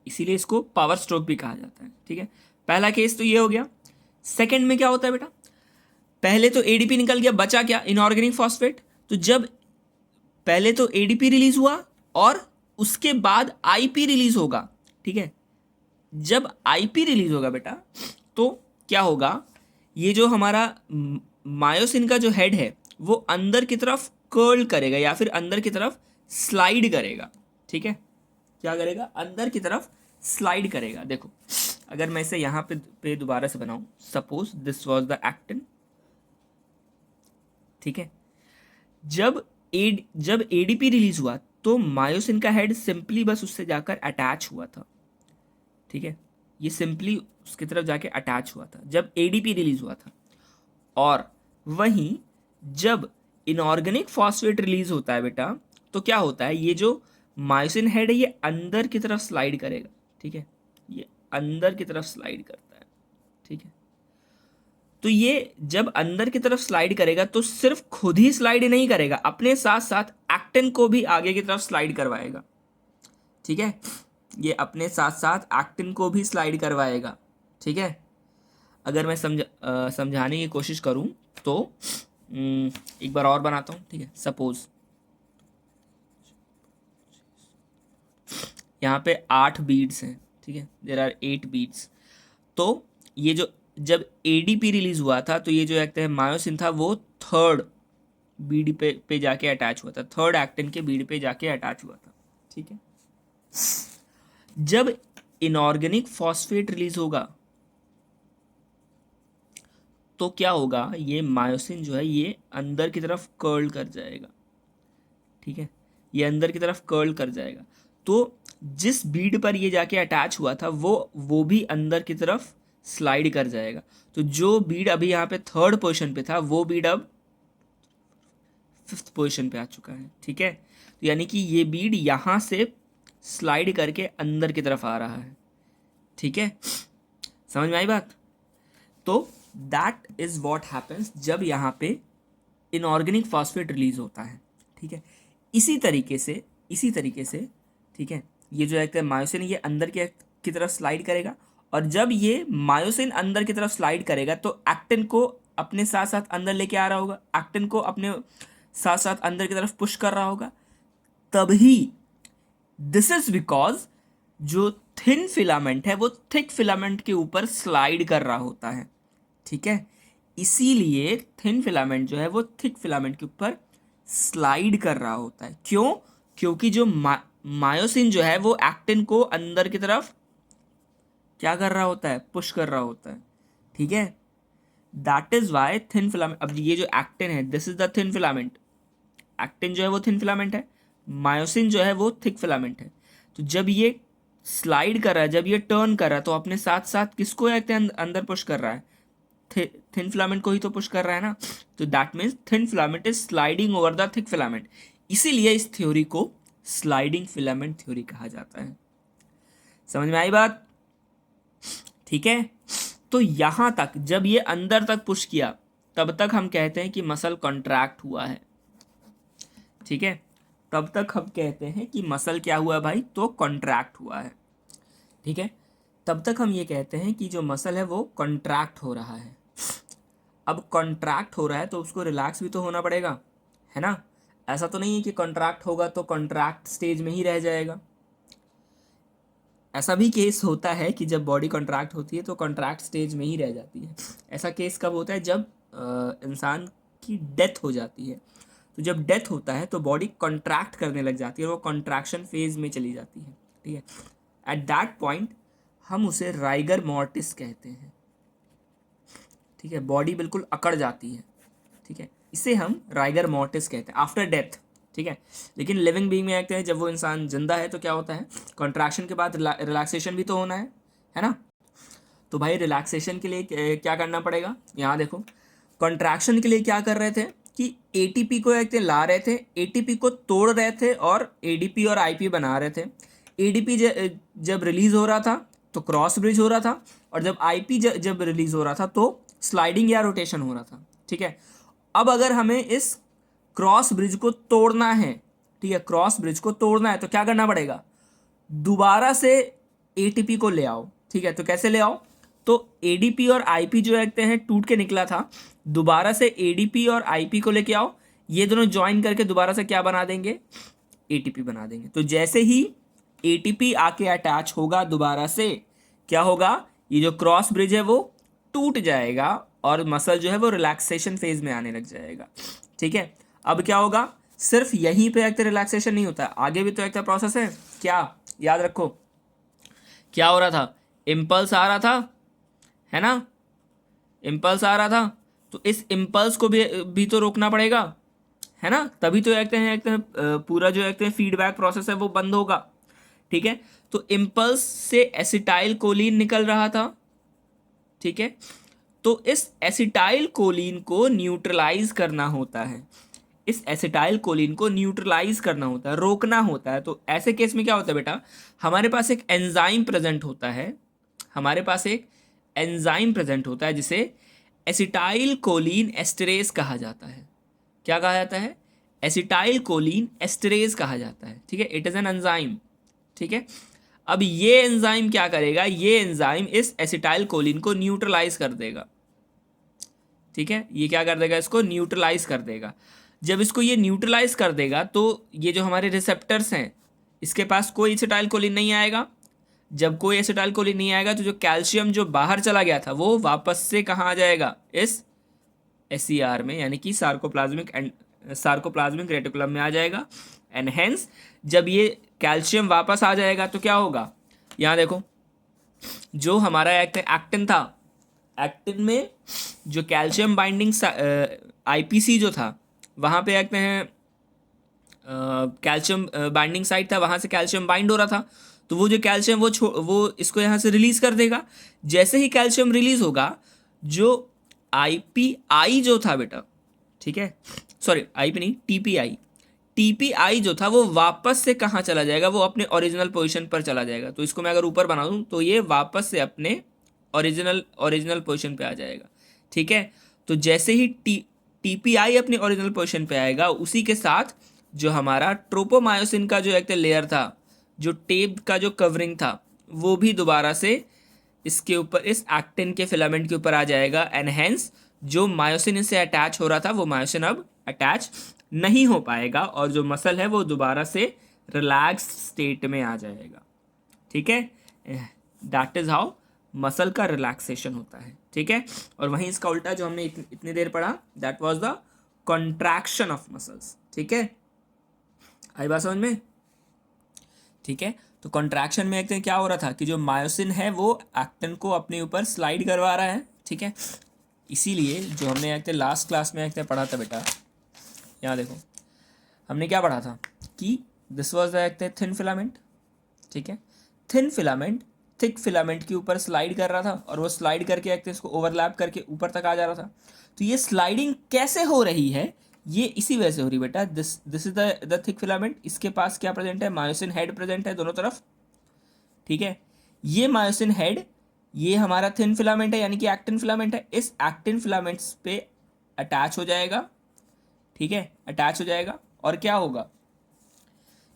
इसीलिए इसको पावर स्ट्रोक भी कहा जाता है। ठीक है, पहला केस तो ये हो गया। सेकंड में क्या होता है बेटा, पहले तो एडीपी निकल गया, बचा क्या, इनऑर्गेनिक फॉस्फेट। तो जब पहले तो एडीपी रिलीज हुआ और उसके बाद आईपी रिलीज होगा। ठीक है, जब आईपी रिलीज होगा बेटा तो क्या होगा, ये जो हमारा मायोसिन का जो हेड है वो अंदर की तरफ कर्ल करेगा या फिर अंदर की तरफ स्लाइड करेगा। ठीक है, क्या करेगा, अंदर की तरफ स्लाइड करेगा। देखो अगर मैं इसे यहाँ पे दोबारा से बनाऊं, suppose this was the actin. ठीक है, जब एडीपी रिलीज हुआ तो मायोसिन का हेड सिंपली बस उससे जाकर अटैच हुआ था। ठीक है, ये सिंपली उसकी तरफ जाके अटैच हुआ था जब एडीपी रिलीज हुआ था। और वहीं जब इनऑर्गेनिक फॉस्फेट रिलीज होता है बेटा तो क्या होता है, ये जो मायोसिन हेड है ये अंदर की तरफ स्लाइड करेगा। ठीक है, ये अंदर की तरफ स्लाइड करता है। ठीक है, तो ये जब अंदर की तरफ स्लाइड करेगा तो सिर्फ खुद ही स्लाइड नहीं करेगा, अपने साथ साथ एक्टिन को भी आगे की तरफ स्लाइड करवाएगा। ठीक है, ये अपने साथ साथ एक्टिन को भी स्लाइड करवाएगा। ठीक है, अगर मैं समझाने की कोशिश करूं तो एक बार और बनाता हूं। ठीक है, सपोज यहाँ पे 8 बीड्स हैं। ठीक है, देयर आर 8 बीड्स। तो ये जो जब एडीपी रिलीज हुआ था तो ये जो एक्टिन मायोसिन था वो थर्ड बीड पे जाके अटैच हुआ था, थर्ड एक्टिन के बीड पे जाके अटैच हुआ था। ठीक है, जब इनऑर्गेनिक फॉस्फेट रिलीज होगा तो क्या होगा, ये मायोसिन जो है ये अंदर की तरफ कर्ल कर जाएगा। ठीक है, ये अंदर की तरफ कर्ल कर जाएगा। तो जिस बीड पर ये जाके अटैच हुआ था वो भी अंदर की तरफ स्लाइड कर जाएगा। तो जो बीड अभी यहाँ पे थर्ड पोजीशन पे था वो बीड अब 5th पोजीशन पे आ चुका है। ठीक है, तो यानी कि ये बीड यहाँ से स्लाइड करके अंदर की तरफ आ रहा है। ठीक है, समझ में आई बात। तो दैट इज व्हाट हैपेंस जब यहाँ पे इनऑर्गेनिक फॉस्फेट रिलीज होता है। ठीक है, इसी तरीके से ठीक है, ये जो एक मायोसिन ये अंदर की तरफ स्लाइड करेगा और जब ये मायोसिन अंदर की तरफ स्लाइड करेगा तो एक्टिन को अपने साथ साथ अंदर लेके आ रहा होगा, एक्टिन को अपने साथ साथ अंदर की तरफ पुश कर रहा होगा। तभी दिस इज बिकॉज जो थिन फिलामेंट है वो थिक फिलामेंट के ऊपर स्लाइड कर रहा होता है। ठीक है, इसीलिए थिन फिलामेंट जो है वो थिक फिलामेंट के ऊपर स्लाइड कर रहा होता है। क्यों, क्योंकि जो मायोसिन जो है वो एक्टिन को अंदर की तरफ क्या कर रहा होता है, पुश कर रहा होता है। ठीक है, that is why thin filament, अब ये जो एक्टिन है this is the thin filament, actin जो है वो थिन फिलामेंट है, मायोसिन जो है वो थिक फिलामेंट है। तो जब ये स्लाइड कर रहा है, जब ये टर्न कर रहा है तो अपने साथ साथ किसको अंदर पुश कर रहा है, थिन फिलामेंट को ही तो पुश कर रहा है ना। तो that means thin filament is sliding over the thick filament, इसीलिए इस थ्योरी को स्लाइडिंग फिलामेंट थ्योरी कहा जाता है। समझ में आई बात। ठीक है, तो यहां तक जब ये अंदर तक पुश किया तब तक हम कहते हैं कि मसल कॉन्ट्रैक्ट हुआ है। ठीक है, तब तक हम कहते हैं कि मसल क्या हुआ है भाई, तो कॉन्ट्रैक्ट हुआ है। ठीक है, तब तक हम ये कहते हैं कि जो मसल है वो कॉन्ट्रैक्ट हो रहा है। अब कॉन्ट्रैक्ट हो रहा है तो उसको रिलैक्स भी तो होना पड़ेगा, है ना। ऐसा तो नहीं है कि कॉन्ट्रैक्ट होगा तो कॉन्ट्रैक्ट स्टेज में ही रह जाएगा। ऐसा भी केस होता है कि जब बॉडी कॉन्ट्रैक्ट होती है तो कॉन्ट्रैक्ट स्टेज में ही रह जाती है। ऐसा केस कब होता है, जब इंसान की डेथ हो जाती है। तो जब डेथ होता है तो बॉडी कॉन्ट्रैक्ट करने लग जाती है और वो कॉन्ट्रैक्शन फेज में चली जाती है, ठीक है। एट दैट पॉइंट हम उसे राइगर मॉर्टिस कहते हैं, ठीक है। बॉडी बिल्कुल अकड़ जाती है, ठीक है, इसे हम राइगर मॉर्टिस कहते हैं आफ्टर डेथ, ठीक है। लेकिन लिविंग बीइंग में कहते हैं जब वो इंसान जिंदा है तो क्या होता है, कॉन्ट्रैक्शन के बाद रिलैक्सेशन भी तो होना है ना। तो भाई रिलैक्सेशन के लिए क्या करना पड़ेगा, यहाँ देखो। कॉन्ट्रैक्शन के लिए क्या कर रहे थे कि एटीपी को एक ला रहे थे, एटीपी को तोड़ रहे थे और एडीपी और आईपी बना रहे थे। एडीपी जब रिलीज हो रहा था तो क्रॉस ब्रिज हो रहा था, और जब आईपी जब रिलीज हो रहा था तो स्लाइडिंग या रोटेशन हो रहा था, ठीक है। अब अगर हमें इस क्रॉस ब्रिज को तोड़ना है, ठीक है, क्रॉस ब्रिज को तोड़ना है तो क्या करना पड़ेगा, दोबारा से एटीपी को ले आओ, ठीक है। तो कैसे ले आओ, तो एडीपी और आईपी जो कहते हैं टूट के निकला था, दोबारा से एडीपी और आईपी को लेके आओ, ये दोनों ज्वाइन करके दोबारा से क्या बना देंगे, एटीपी बना देंगे। तो जैसे ही एटीपी आके अटैच होगा दोबारा से, क्या होगा, ये जो क्रॉस ब्रिज है वो टूट जाएगा और मसल जो है वो रिलैक्सेशन फेज में आने लग जाएगा, ठीक है। अब क्या होगा, सिर्फ यहीं पे एक रिलैक्सेशन नहीं होता, आगे भी तो एक प्रोसेस है। क्या, याद रखो, क्या हो रहा था, इम्पल्स आ रहा था, है ना, इम्पल्स आ रहा था। तो इस इम्पल्स को भी तो रोकना पड़ेगा, है ना, तभी तो एक पूरा जो एक फीडबैक प्रोसेस है वो बंद होगा, ठीक है। तो इम्पल्स से एसिटाइल कोलिन निकल रहा था, ठीक है। तो इस एसिटाइल कोलिन को न्यूट्रलाइज करना होता है, इस एसिटाइल कोलिन को न्यूट्रलाइज करना होता है, रोकना होता है। तो ऐसे केस में क्या होता है बेटा, हमारे पास एक एंजाइम प्रेजेंट होता है, हमारे पास एक एंजाइम प्रेजेंट होता है जिसे एसिटाइल कोलिन एस्टरेज कहा जाता है। क्या कहा जाता है, एसिटाइल कोलिन एस्टरेज कहा जाता है, ठीक है। इट इज़ एन एंजाइम, ठीक है। अब ये एंजाइम क्या करेगा, ये एंजाइम इस एसिटाइल कोलिन को न्यूट्रलाइज कर देगा, ठीक है। ये क्या कर देगा, इसको न्यूट्रलाइज कर देगा। जब इसको ये न्यूट्रलाइज कर देगा तो ये जो हमारे रिसेप्टर्स हैं इसके पास कोई एसिटाइल कोलिन नहीं आएगा। जब कोई एसिटाइल कोलिन नहीं आएगा तो जो कैल्शियम जो बाहर चला गया था वो वापस से कहाँ आ जाएगा, इस एसईआर में, यानी कि सार्कोप्लाज्मिक रेटिकुलम में आ जाएगा। एंड हेंस जब ये कैल्शियम वापस आ जाएगा तो क्या होगा, यहाँ देखो, जो हमारा एक्टिन था, एक्टिन में जो कैल्शियम बाइंडिंग आईपीसी जो था वहाँ पे कहते हैं कैल्शियम बाइंडिंग साइट था, वहाँ से कैल्शियम बाइंड हो रहा था। तो वो जो कैल्शियम वो इसको यहाँ से रिलीज कर देगा। जैसे ही कैल्शियम रिलीज होगा, जो आईपीआई जो था बेटा, ठीक है, सॉरी आईपी नहीं, टीपीआई, टीपीआई जो था वो वापस से कहाँ चला जाएगा, वो अपने ओरिजिनल पोजीशन पर चला जाएगा। तो इसको मैं अगर ऊपर बना दूँ तो ये वापस से अपने ओरिजिनल पोजीशन पे आ जाएगा, ठीक है। तो जैसे ही टीपीआई अपनी ओरिजिनल पोजीशन पे आएगा, उसी के साथ जो हमारा ट्रोपोमायोसिन का जो एक लेयर था, जो टेप का जो कवरिंग था, वो भी दोबारा से इसके ऊपर, इस एक्टिन के फिलामेंट के ऊपर आ जाएगा। एंड हेंस जो मायोसिन इससे अटैच हो रहा था वो मायोसिन अब अटैच नहीं हो पाएगा और जो मसल है वो दोबारा से रिलैक्स स्टेट में आ जाएगा, ठीक है। दैट इज हाउ मसल का रिलैक्सेशन होता है, ठीक है। और वहीं इसका उल्टा जो हमने इतनी देर पढ़ा, that was the contraction of muscles, ठीक है। आई बात समझ में, ठीक है। तो कॉन्ट्रैक्शन में एक क्या हो रहा था कि जो मायोसिन है वो एक्टिन को अपने ऊपर स्लाइड करवा रहा है, ठीक है। इसीलिए जो हमने एक लास्ट क्लास में एक पढ़ा था बेटा, यहाँ देखो, हमने क्या पढ़ा था कि this was the thin filament, ठीक है। थिन फिलामेंट थिक फिलामेंट के ऊपर स्लाइड कर रहा था और वो स्लाइड करके एक इसको ओवरलैप करके ऊपर तक आ जा रहा था। तो ये स्लाइडिंग कैसे हो रही है, ये इसी वजह से हो रही बेटा, this is the thick filament, इसके पास क्या प्रेजेंट है, मायोसिन हेड प्रेजेंट है दोनों तरफ, ठीक है। ये मायोसिन हेड, ये हमारा थिन फिलामेंट है यानी कि एक्टिन फिलामेंट है, इस एक्टिन फिलामेंट्स पे अटैच हो जाएगा, ठीक है, अटैच हो जाएगा। और क्या होगा,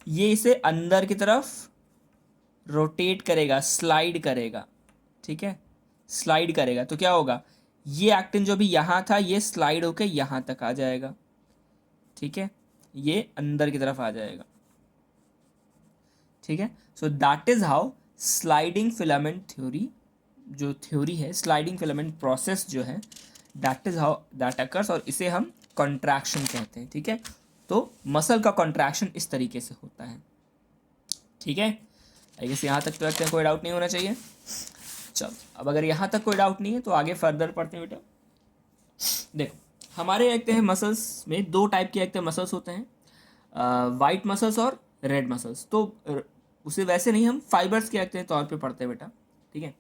ये इसे अंदर की तरफ रोटेट करेगा, स्लाइड करेगा, ठीक है, स्लाइड करेगा। तो क्या होगा, ये एक्टिन जो भी यहाँ था ये स्लाइड होके यहाँ तक आ जाएगा, ठीक है, ये अंदर की तरफ आ जाएगा, ठीक है। So that is how sliding filament theory, जो थ्योरी है स्लाइडिंग फिलामेंट प्रोसेस जो है, that is how that occurs, और इसे हम कॉन्ट्रैक्शन कहते हैं, ठीक है। तो मसल का कॉन्ट्रैक्शन इस तरीके से होता है, ठीक है। आई गेस यहाँ तक तो लगता है कोई डाउट नहीं होना चाहिए। चलो अब अगर यहाँ तक कोई डाउट नहीं है तो आगे फर्दर पढ़ते हैं बेटा। देखो हमारे एक हैं मसल्स में दो टाइप के एक मसल्स होते हैं, वाइट मसल्स और रेड मसल्स। तो उसे वैसे नहीं हम फाइबर्स के एक तौर पे पढ़ते हैं बेटा, ठीक है।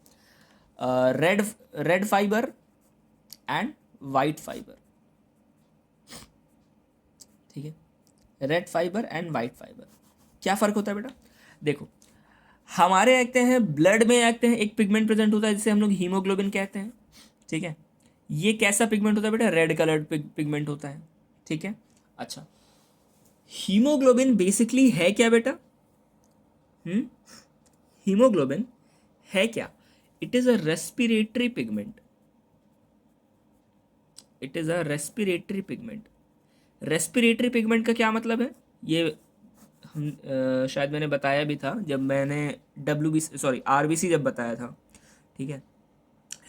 Red red fibre and white fibre, ठीक है। Red fibre and white fibre, क्या फ़र्क होता है बेटा? देखो हमारे एक हैं ब्लड में एक पिगमेंट प्रेजेंट होता है जिसे हम लोग हीमोग्लोबिन कहते हैं, ठीक है। ये कैसा पिगमेंट होता है बेटा? रेड कलर्ड पिगमेंट होता है, ठीक है। अच्छा हीमोग्लोबिन बेसिकली है क्या बेटा? हीमोग्लोबिन है क्या? It is a respiratory pigment, it is a respiratory pigment. Respiratory pigment का क्या मतलब है? ये हम शायद मैंने बताया भी था जब मैंने आरबीसी जब बताया था, ठीक है।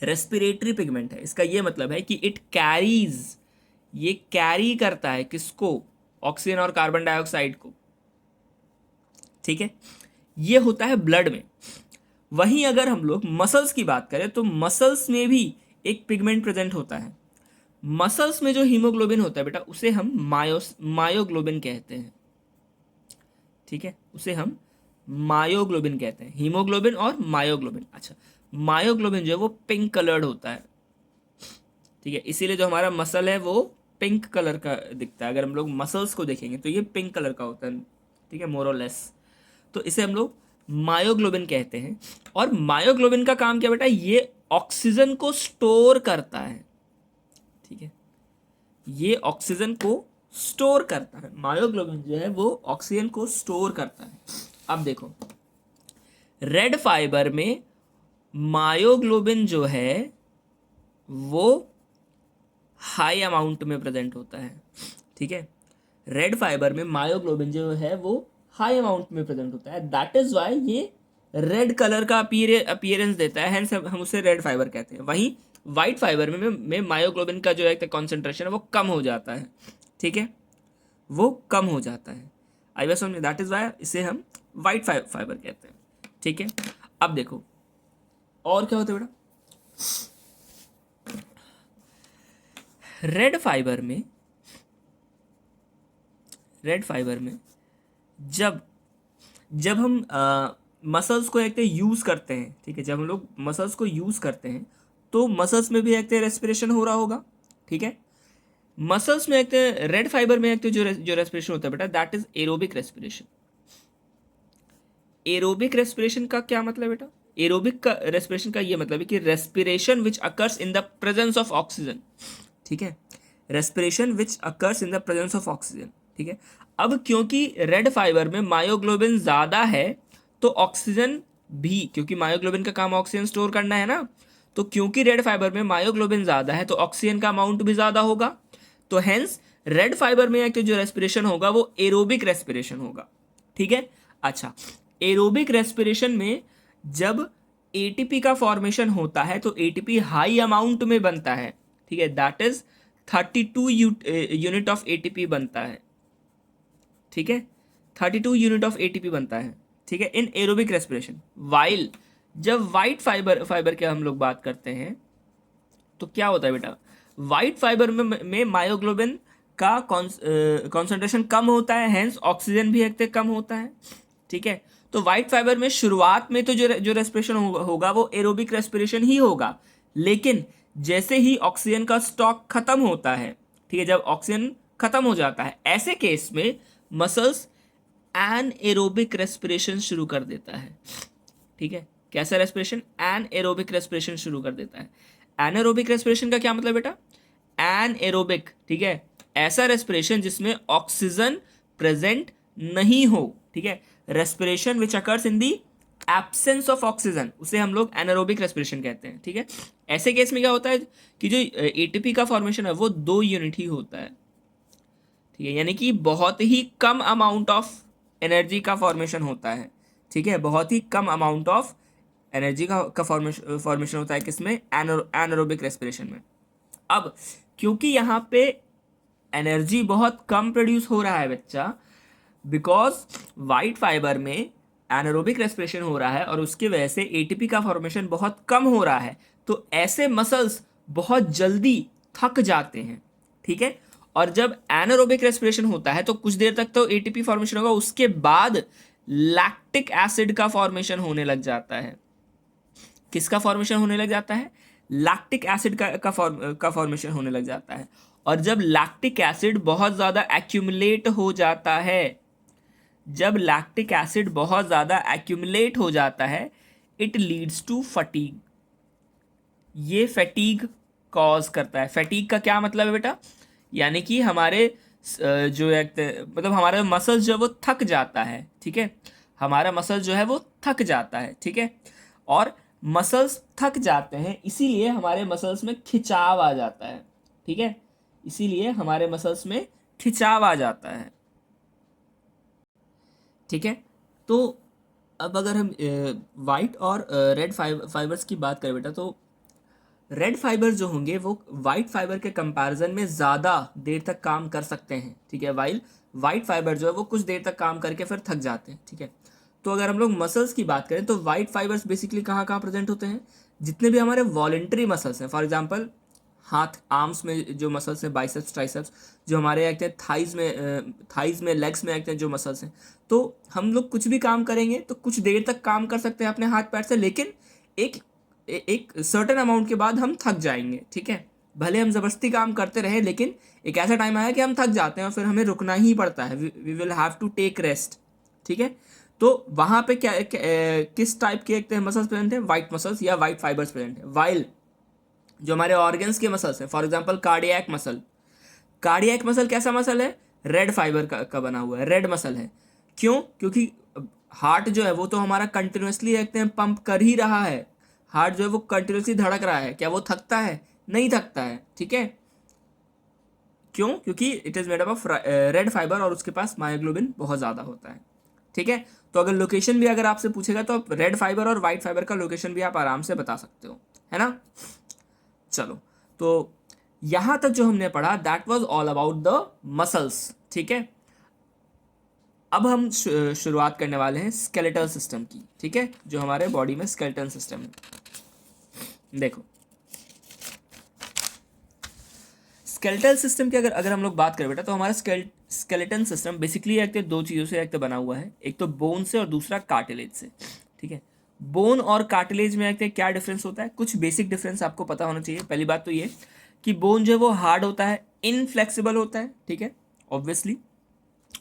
रेस्पिरेटरी पिगमेंट है, इसका ये मतलब है कि इट कैरीज, ये कैरी करता है किसको? ऑक्सीजन और कार्बन डाइऑक्साइड को, ठीक है। ये होता है ब्लड में। वहीं अगर हम लोग मसल्स की बात करें तो मसल्स में भी एक पिगमेंट प्रेजेंट होता है। मसल्स में जो हीमोग्लोबिन होता है बेटा उसे हम मायोग्लोबिन कहते हैं, ठीक है। उसे हम मायोग्लोबिन कहते हैं, हीमोग्लोबिन और मायोग्लोबिन। अच्छा मायोग्लोबिन जो है वो पिंक कलर्ड होता है, ठीक है। इसीलिए जो हमारा मसल है वो पिंक कलर का दिखता है। अगर हम लोग मसल्स को देखेंगे तो ये पिंक कलर का होता है, ठीक है, मोर और लेस। तो इसे हम लोग मायोग्लोबिन कहते हैं। और मायोग्लोबिन का काम क्या बेटा? ये ऑक्सीजन को स्टोर करता है, ठीक है। ये ऑक्सीजन को स्टोर करता है, मायोग्लोबिन जो है वो ऑक्सीजन को स्टोर करता है। अब देखो रेड फाइबर में मायोग्लोबिन जो है वो हाई अमाउंट में प्रेजेंट होता है, ठीक है। रेड फाइबर में मायोग्लोबिन जो है वो हाई अमाउंट में प्रेजेंट होता है, दैट इज वाई ये रेड कलर का अपीयरेंस देता है, हेंस हम उसे रेड फाइबर कहते हैं। वहीं वाइट फाइबर में मायोग्लोबिन का जो है कॉन्सेंट्रेशन है वो कम हो जाता है, ठीक है, वो कम हो जाता है। आई बस समझ, दैट इज वाई इसे हम वाइट फाइबर कहते हैं, ठीक है। अब देखो और क्या होता है बेटा? रेड फाइबर में जब जब हम मसल्स को एक यूज़ करते हैं, ठीक है, जब हम लोग मसल्स को यूज़ करते हैं तो मसल्स में भी एक रेस्पिरेशन हो रहा होगा, ठीक है। मसल्स में एक रेड फाइबर में एक जो रेस्पिरेशन होता है बेटा that is aerobic respiration. Aerobic respiration का क्या मतलब बेटा? एरोबिक का रेस्पिरेशन का ये मतलब है कि respiration which occurs in the presence of oxygen, ठीक है। Respiration which occurs in the presence of oxygen, ठीक है। अब क्योंकि रेड फाइबर में मायोग्लोबिन ज़्यादा है तो ऑक्सीजन भी, क्योंकि मायोग्लोबिन का काम ऑक्सीजन स्टोर करना है ना, तो क्योंकि रेड फाइबर में मायोग्लोबिन ज़्यादा है तो ऑक्सीजन का अमाउंट भी ज़्यादा होगा, तो हेंस रेड फाइबर में एक जो रेस्पिरेशन होगा वो एरोबिक रेस्पिरेशन होगा, ठीक है। अच्छा एरोबिक रेस्पिरेशन में जब एटीपी का फॉर्मेशन होता है तो एटीपी हाई अमाउंट में बनता है, ठीक है, that is 32 unit of ATP बनता है, ठीक है, 32 यूनिट ऑफ एटीपी बनता है, ठीक है, इन एरोबिक रेस्पिरेशन। वाइल जब वाइट फाइबर के हम लोग बात करते हैं तो क्या होता है बेटा? वाइट फाइबर में मायोग्लोबिन का कॉन्सेंट्रेशन कम होता है, हेंस ऑक्सीजन भी एक कम होता है, ठीक है। तो वाइट फाइबर में शुरुआत में तो जो रेस्पिरेशन होगा वो एरोबिक रेस्पिरेशन ही होगा, लेकिन जैसे ही ऑक्सीजन का स्टॉक खत्म होता है, ठीक है, जब ऑक्सीजन खत्म हो जाता है ऐसे केस में मसल्स एन एरोबिक रेस्पिरेशन शुरू कर देता है, ठीक है। कैसा रेस्पिरेशन? एन एरोबिक रेस्पिरेशन शुरू कर देता है। एनारोबिक रेस्पिरेशन का क्या मतलब बेटा? एन एरोबिक, ठीक है, ऐसा रेस्पिरेशन जिसमें ऑक्सीजन प्रेजेंट नहीं हो, ठीक है, respiration which occurs in the absence of oxygen, उसे हम लोग एनारोबिक रेस्पिरेशन कहते हैं, ठीक है। ऐसे केस में क्या होता है कि जो एटीपी का फॉर्मेशन है वो 2 यूनिट ही होता है, ठीक है, यानी कि बहुत ही कम अमाउंट ऑफ एनर्जी का फॉर्मेशन होता है, ठीक है, बहुत ही कम अमाउंट ऑफ एनर्जी का फॉर्मेशन होता है किसमें, एनारोबिक रेस्पिरेशन में। अब क्योंकि यहाँ पे एनर्जी बहुत कम प्रोड्यूस हो रहा है बच्चा, बिकॉज वाइट फाइबर में एनारोबिक रेस्पिरेशन हो रहा है और उसकी वजह से एटीपी का फॉर्मेशन बहुत कम हो रहा है, तो ऐसे मसल्स बहुत जल्दी थक जाते हैं, ठीक है। और जब एनारोबिक रेस्पिरेशन होता है तो कुछ देर तक तो एटीपी फॉर्मेशन होगा, उसके बाद लैक्टिक एसिड का फॉर्मेशन होने लग जाता है। किसका फॉर्मेशन होने लग जाता है, लैक्टिक एसिड का फॉर्मेशन होने लग जाता है। और जब लैक्टिक एसिड बहुत ज़्यादा एक्यूमुलेट हो जाता है, जब लैक्टिक एसिड बहुत ज़्यादा एक्यूमुलेट हो जाता है, इट लीड्स टू फटीग। ये फटीग कॉज करता है। फटीग का क्या मतलब है बेटा, यानी कि हमारे जो मतलब हमारा मसल्स जो है वो थक जाता है, ठीक है, हमारा मसल जो है वो थक जाता है, ठीक है। और मसल्स थक जाते हैं इसीलिए हमारे मसल्स में खिंचाव आ जाता है, ठीक है, इसीलिए हमारे मसल्स में खिंचाव आ जाता है, ठीक है। तो अब अगर हम वाइट और रेड फाइबर्स की बात करें बेटा, तो रेड फाइबर जो होंगे वो वाइट फाइबर के कंपैरिजन में ज़्यादा देर तक काम कर सकते हैं, ठीक है, वाइल वाइट फाइबर जो है वो कुछ देर तक काम करके फिर थक जाते हैं, ठीक है। तो अगर हम लोग मसल्स की बात करें तो वाइट फाइबर्स बेसिकली कहाँ कहाँ प्रेजेंट होते हैं, जितने भी हमारे वॉलेंट्री मसल्स हैं, फॉर एग्जांपल हाथ आर्म्स में जो मसल्स हैं, बाइसेप्स ट्राइसेप्स, जो हमारे एक्ट हैं थाइज में लेग्स में एक्ट हैं जो मसल्स हैं, तो हम लोग कुछ भी काम करेंगे तो कुछ देर तक काम कर सकते हैं अपने हाथ पैर से, लेकिन एक एक सर्टेन अमाउंट के बाद हम थक जाएंगे, ठीक है। भले हम ज़बरदस्ती काम करते रहे, लेकिन एक ऐसा टाइम आया कि हम थक जाते हैं और फिर हमें रुकना ही पड़ता है, we will have to take rest, ठीक है। तो वहाँ पे किस टाइप के मसल्स प्रेजेंट है, वाइट मसल्स या वाइट फाइबर्स प्रेजेंट है। वाइल जो हमारे ऑर्गन्स के मसल्स हैं, फॉर एग्जांपल कार्डियक मसल कैसा मसल है, रेड फाइबर का बना हुआ है, रेड मसल है। क्यों, क्योंकि हार्ट जो है वो तो हमारा कंटिन्यूसली देखते हैं पंप कर ही रहा है, हार्ट जो है वो कंटिन्यूसली धड़क रहा है, क्या वो थकता है, नहीं थकता है, ठीक है। क्यों, क्योंकि it is made up of red fibre और उसके पास मायोग्लोबिन बहुत ज़्यादा होता है, ठीक है। तो अगर लोकेशन भी अगर आपसे पूछेगा तो आप रेड फाइबर और वाइट फाइबर का लोकेशन भी आप आराम से बता सकते हो, है ना। चलो, तो यहाँ तक जो हमने पढ़ा that was all about the muscles, ठीक है। अब हम शुरुआत करने वाले हैं स्केलेटल सिस्टम की, ठीक है, जो हमारे बॉडी में स्केलेटल सिस्टम है। देखो स्केलेटल सिस्टम की अगर हम लोग बात करें बेटा, तो हमारा स्केलेटन सिस्टम बेसिकली एक तो दो चीज़ों से एक तो बना हुआ है, एक तो बोन से और दूसरा कार्टिलेज से, ठीक है। बोन और कार्टिलेज में एक क्या डिफरेंस होता है, कुछ बेसिक डिफरेंस आपको पता होना चाहिए। पहली बात तो ये कि बोन जो है वो हार्ड होता है, इनफ्लेक्सिबल होता है, ठीक है, ऑब्वियसली,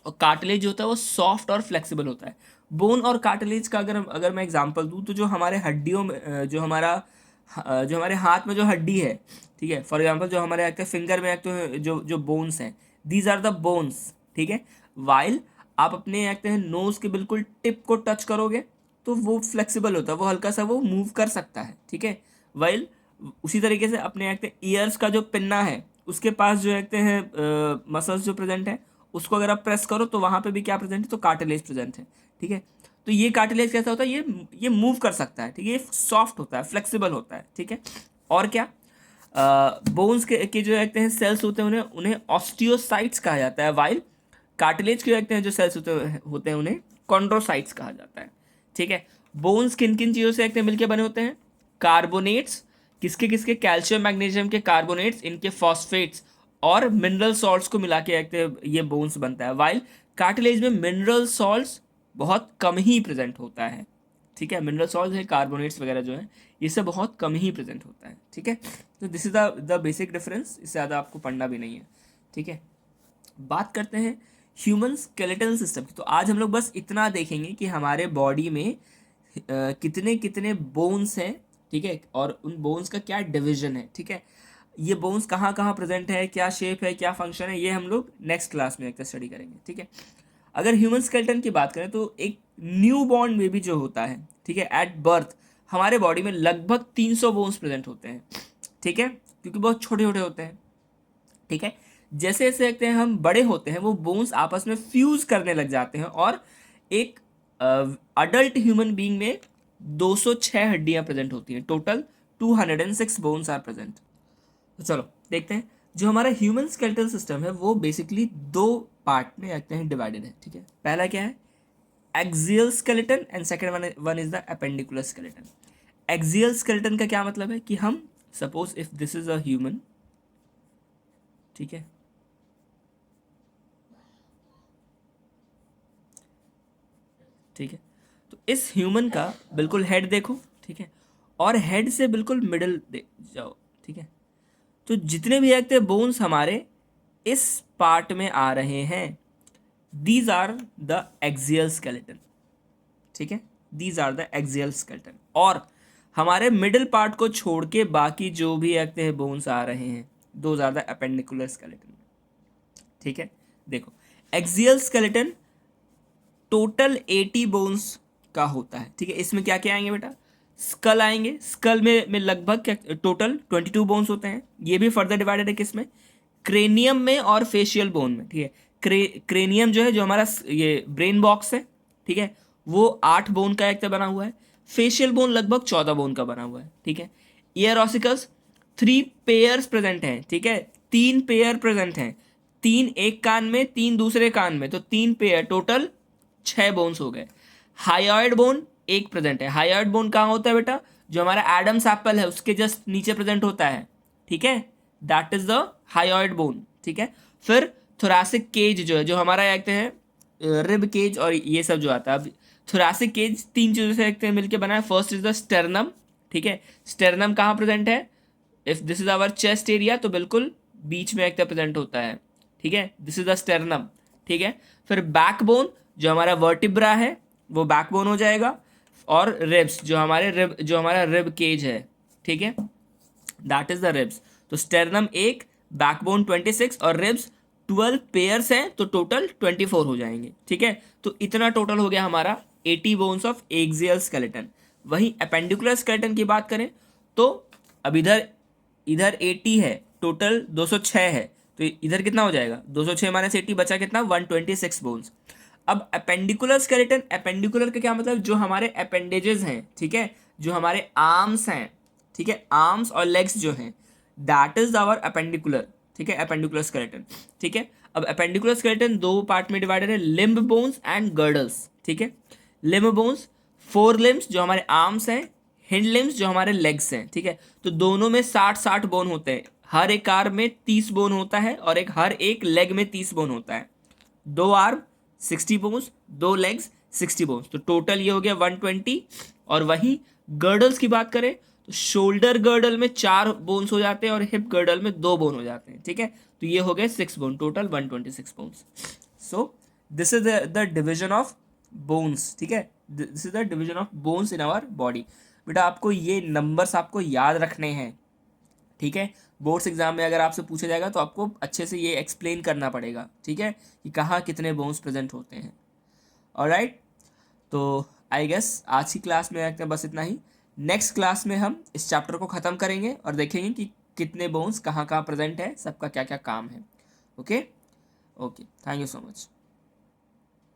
और कार्टिलेज जो होता है वो सॉफ्ट और फ्लेक्सिबल होता है। बोन और कार्टिलेज का अगर मैं एग्जांपल दूं, तो जो हमारे हड्डियों में जो हमारे हाथ में जो हड्डी है, ठीक है, फॉर एग्जांपल जो हमारे एक फिंगर में एक तो जो बोन्स हैं, दीज आर द बोन्स, ठीक है। वाइल आप अपने एक नोज के बिल्कुल टिप को टच करोगे तो वो फ्लेक्सिबल होता है, वो हल्का सा वो मूव कर सकता है, ठीक है। वाइल उसी तरीके से अपने एक ईयर्स का जो पिन्ना है उसके पास जो एक है मसल्स जो प्रेजेंट है, उसको अगर आप प्रेस करो तो वहाँ पे भी क्या प्रेजेंट है, तो कार्टिलेज प्रेजेंट है, ठीक है। तो ये कार्टिलेज कैसा होता है, ये मूव कर सकता है, ठीक है, ये सॉफ्ट होता है, फ्लेक्सिबल होता है, ठीक है। और क्या, बोन्स के जो कहते हैं सेल्स होते हैं उन्हें ऑस्टियोसाइट्स कहा जाता है, वाइल कार्टिलेज के कहते हैं जो सेल्स होते हैं उन्हें कॉन्ड्रोसाइट्स कहा जाता है, ठीक है। बोन्स किन किन चीज़ों से एक मिलकर बने होते हैं, कार्बोनेट्स, किसके किसके, कैल्शियम मैग्नीशियम के कार्बोनेट्स, इनके फॉस्फेट्स और मिनरल सॉल्ट्स को मिला के ये बोन्स बनता है। वाइल कार्टिलेज में मिनरल सॉल्ट्स बहुत कम ही प्रेजेंट होता है, ठीक है, मिनरल सॉल्ट्स है, कार्बोनेट्स वगैरह जो है ये सब बहुत कम ही प्रेजेंट होता है, ठीक है। तो this is the basic difference, इससे ज़्यादा आपको पढ़ना भी नहीं है, ठीक है। बात करते हैं ह्यूमन स्केलेटल सिस्टम की। तो आज हम लोग बस इतना देखेंगे कि हमारे बॉडी में कितने कितने बोन्स हैं, ठीक है, और उन बोन्स का क्या डिवीजन है, ठीक है। ये बोन्स कहाँ कहाँ प्रेजेंट है, क्या शेप है, क्या फंक्शन है, ये हम लोग नेक्स्ट क्लास में एक स्टडी करेंगे, ठीक है। अगर ह्यूमन स्केलेटन की बात करें तो एक न्यू बॉर्न बेबी जो होता है, ठीक है, एट बर्थ हमारे बॉडी में लगभग 300 बोन्स प्रेजेंट होते हैं, ठीक है, क्योंकि बहुत छोटे छोटे होते हैं, ठीक है। जैसे जैसे देखते हैं हम बड़े होते हैं वो बोन्स आपस में फ्यूज करने लग जाते हैं और एक अडल्ट ह्यूमन बीइंग में 206 हड्डियां प्रेजेंट होती हैं, टोटल 206 बोन्स आर प्रेजेंट। तो चलो देखते हैं, जो हमारा ह्यूमन स्केलेटल सिस्टम है वो बेसिकली दो पार्ट में रखते हैं, डिवाइडेड है, ठीक है। पहला क्या है, axial skeleton, and second one is the appendicular skeleton. Axial skeleton का क्या मतलब है कि हम suppose if this is a human, ठीक है, ठीक है, तो इस ह्यूमन का बिल्कुल हेड देखो, ठीक है, और हेड से बिल्कुल मिडल दे जाओ, ठीक है, तो जितने भी एक्टिव बोन्स हमारे इस पार्ट में आ रहे हैं, these are the axial skeleton, ठीक है, these are the axial skeleton. और हमारे मिडिल पार्ट को छोड़ के बाकी जो भी एक्टिव बोन्स आ रहे हैं, those are the appendicular skeleton, ठीक है। देखो, एक्सियल स्केलेटन टोटल 80 बोन्स का होता है, ठीक है। इसमें क्या क्या आएंगे बेटा, स्कल आएंगे, स्कल में लगभग क्या टोटल 22 बोन्स होते हैं, ये भी फर्दर डिवाइडेड है किसमें, क्रेनियम में और फेशियल बोन में, ठीक है। क्रेनियम जो है, जो हमारा ये ब्रेन बॉक्स है, ठीक है, वो 8 बोन का एक बना हुआ है, फेशियल बोन लगभग 14 बोन का बना हुआ है, ठीक है। ईयर ऑसिकल्स 3 पेयर्स प्रेजेंट हैं, ठीक है, 3 पेयर प्रेजेंट हैं, 3 एक कान में 3 दूसरे कान में, तो 3 पेयर, टोटल 6 बोन्स हो गए। हायोइड बोन एक प्रेजेंट है, हायोइड बोन कहाँ होता है बेटा, जो हमारा एडम्स एप्पल है उसके जस्ट नीचे प्रेजेंट होता है, ठीक है, that is the hyoid bone, ठीक है। फिर थोरासिक केज जो है, जो हमारा कहते हैं रिब केज और ये सब जो आता है, अब थोरासिक केज 3 चीज़ों से एक मिलकर बना है। फर्स्ट इज द स्टर्नम, ठीक है, स्टर्नम कहाँ प्रेजेंट है, if this is our chest area तो बिल्कुल बीच में एक प्रेजेंट होता है, ठीक है, दिस इज द स्टर्नम, ठीक है। फिर बैकबोन जो हमारा वर्टिब्रा है वो बैकबोन हो जाएगा, और रिब्स जो हमारा रिब केज है, ठीक है, दैट इज द रिब्स। तो स्टेरनम एक, बैकबोन 26 और रिब्स 12 पेयर्स हैं, तो टोटल 24 हो जाएंगे, ठीक है। तो इतना टोटल हो गया हमारा 80 बोन्स ऑफ एक्सियल स्केलेटन। वहीं एपेंडिकुलर स्केलेटन की बात करें तो अब इधर इधर 80 है, टोटल 206 है, तो इधर कितना हो जाएगा, 206 माइनस 80 बचा कितना, 126 बोन्स। अब एपेंडिकुलर स्केलेटन, एपेंडिकुलर का क्या मतलब, जो हमारे अपेंडेजेस हैं, ठीक है, जो हमारे आर्म्स हैं, ठीक है, आर्म्स और लेग्स जो हैं, दैट इज आवर अपेंडिकुलर, ठीक है, अपेंडिकुलर स्केलेटन, ठीक है। अब अपेंडिकुलर स्केलेटन दो पार्ट में डिवाइडेड है, लिम्ब बोन्स एंड गर्डल्स, ठीक है। लिम्ब बोन्स, 4 लिम्स जो हमारे आर्म्स हैं, हिंड लिम्स जो हमारे लेग्स हैं, ठीक है, तो दोनों में 60-60 बोन होते हैं, हर एक आर्म में 30 बोन होता है और हर एक लेग में 30 बोन होता है, 2 आर्म 60 बोन्स, 2 लेग्स 60 बोन्स, तो टोटल ये हो गया 120। और वहीं गर्डल्स की बात करें तो शोल्डर गर्डल में 4 बोन्स हो जाते हैं और हिप गर्डल में 2 बोन हो जाते हैं, ठीक है, तो ये हो गए 6 bone, total 126 bones. So this is the division of bones, ठीक है, this is the division of bones in our body. बेटा आपको ये नंबर्स आपको याद रखने हैं, ठीक है, बोर्ड्स एग्जाम में अगर आपसे पूछा जाएगा तो आपको अच्छे से ये एक्सप्लेन करना पड़ेगा, ठीक है, कि कहाँ कितने बोन्स प्रेजेंट होते हैं। ऑलराइट, तो आई गेस आज की क्लास में रखते हैं बस इतना ही। नेक्स्ट क्लास में हम इस चैप्टर को ख़त्म करेंगे और देखेंगे कि कितने बोन्स कहाँ कहाँ प्रेजेंट है, सबका क्या क्या काम है। Okay okay, thank you so much.